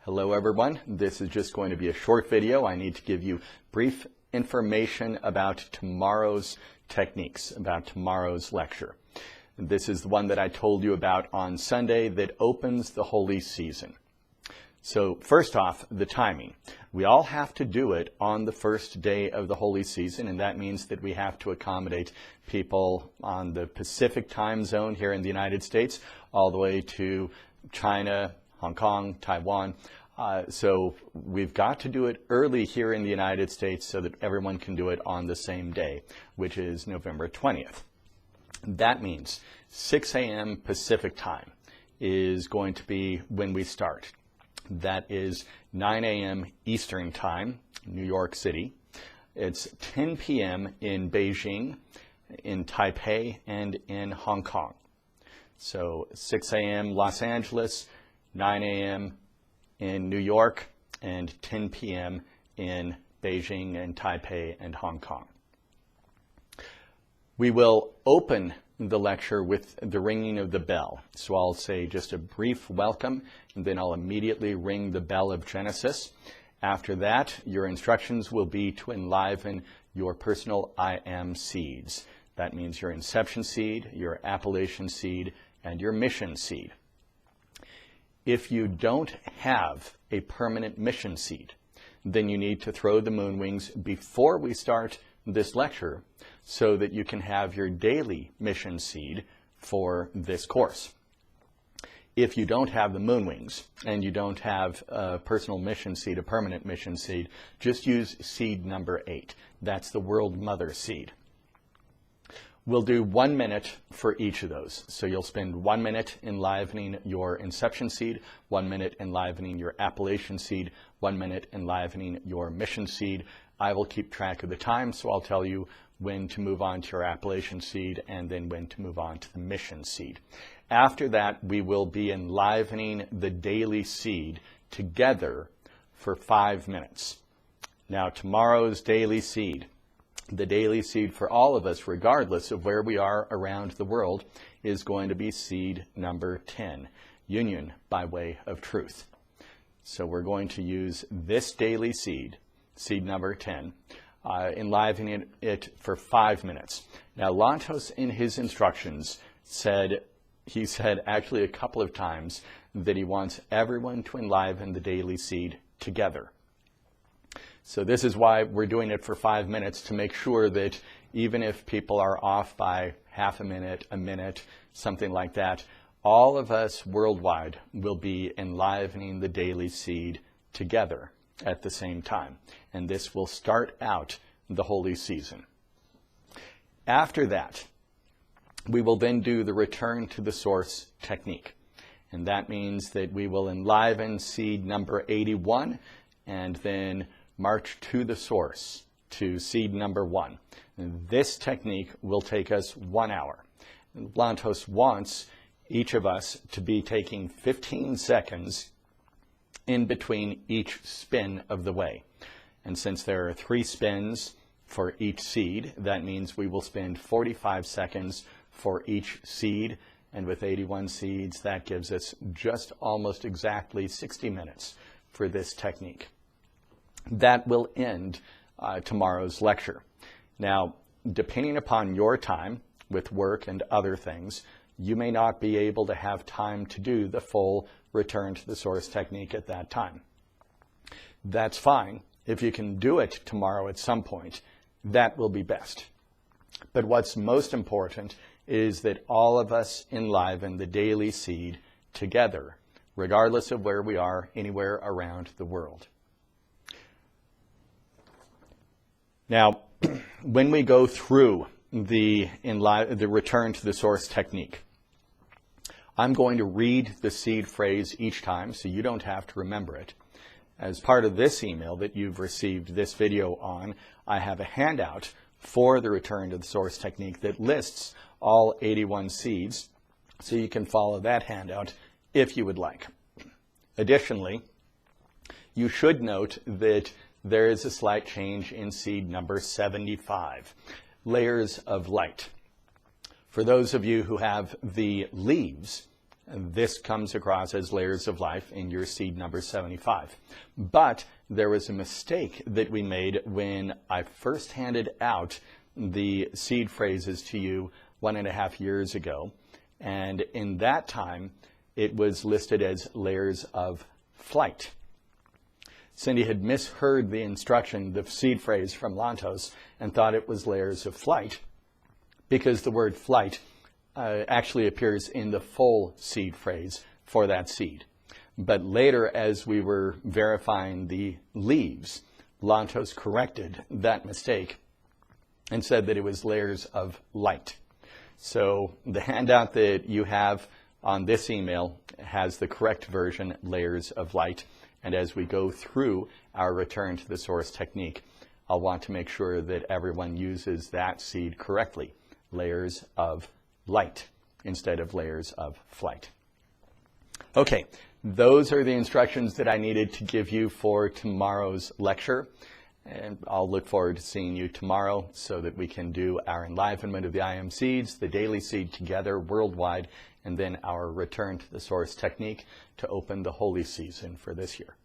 Hello everyone, this is just going to be a short video. I need to give you brief information about tomorrow's techniques, about tomorrow's lecture. This is the one that I told you about on Sunday that opens the holy season. So first off, the timing. We all have to do it on the first day of the holy season, and that means that we have to accommodate people on the Pacific time zone here in the United States, all the way to China, Hong Kong, Taiwan. So we've got to do it early here in the United States so that everyone can do it on the same day, which is November 20th. That means 6 a.m. Pacific time is going to be when we start. That is 9 a.m. Eastern time, New York City. It's 10 p.m. in Beijing, in Taipei, and in Hong Kong. So 6 a.m. Los Angeles, 9 a.m. in New York, and 10 p.m. in Beijing and Taipei and Hong Kong. We will open the lecture with the ringing of the bell. So I'll say just a brief welcome, and then I'll immediately ring the bell of Genesis. After that, your instructions will be to enliven your personal I am seeds. That means your inception seed, your appellation seed, and your mission seed. If you don't have a permanent mission seed, then you need to throw the moon wings before we start this lecture so that you can have your daily mission seed for this course. If you don't have the moon wings and you don't have a personal mission seed, a permanent mission seed, just use seed number 8. That's the World Mother seed. We'll do 1 minute for each of those. So you'll spend 1 minute enlivening your inception seed, 1 minute enlivening your appellation seed, 1 minute enlivening your mission seed. I will keep track of the time, so I'll tell you when to move on to your appellation seed and then when to move on to the mission seed. After that, we will be enlivening the daily seed together for 5 minutes. Now, tomorrow's daily seed, the daily seed for all of us, regardless of where we are around the world, is going to be seed number 10, union by way of truth. So we're going to use this daily seed, seed number 10, enlivening it for 5 minutes. Now, Lantos in his instructions he said actually a couple of times that he wants everyone to enliven the daily seed together. So this is why we're doing it for 5 minutes, to make sure that even if people are off by half a minute, something like that, all of us worldwide will be enlivening the daily seed together at the same time. And this will start out the holy season. After that, we will then do the return to the source technique. And that means that we will enliven seed number 81 and then march to the source, to seed number 1. And this technique will take us 1 hour. And Lantos wants each of us to be taking 15 seconds in between each spin of the way. And since there are 3 spins for each seed, that means we will spend 45 seconds for each seed. And with 81 seeds, that gives us just almost exactly 60 minutes for this technique. That will end tomorrow's lecture. Now, depending upon your time with work and other things, you may not be able to have time to do the full return to the source technique at that time. That's fine. If you can do it tomorrow at some point, that will be best. But what's most important is that all of us enliven the daily seed together, regardless of where we are anywhere around the world. Now, when we go through the return to the source technique, I'm going to read the seed phrase each time, so you don't have to remember it. As part of this email that you've received this video on, I have a handout for the return to the source technique that lists all 81 seeds, so you can follow that handout if you would like. Additionally, you should note that there is a slight change in seed number 75, layers of light. For those of you who have the leaves this comes across as layers of life in your seed number 75. But there was a mistake that we made when I first handed out the seed phrases to you 1.5 years ago. And in that time, it was listed as layers of flight. Cindy had misheard the instruction, the seed phrase from Lantos, and thought it was layers of flight, because the word flight actually appears in the full seed phrase for that seed. But later, as we were verifying the leaves, Lantos corrected that mistake and said that it was layers of light. So the handout that you have on this email has the correct version, layers of light. And as we go through our return to the source technique, I'll want to make sure that everyone uses that seed correctly, layers of light instead of layers of flight. Okay, those are the instructions that I needed to give you for tomorrow's lecture. And I'll look forward to seeing you tomorrow so that we can do our enlivenment of the IM seeds, the daily seed together worldwide, and then our return to the source technique to open the holy season for this year.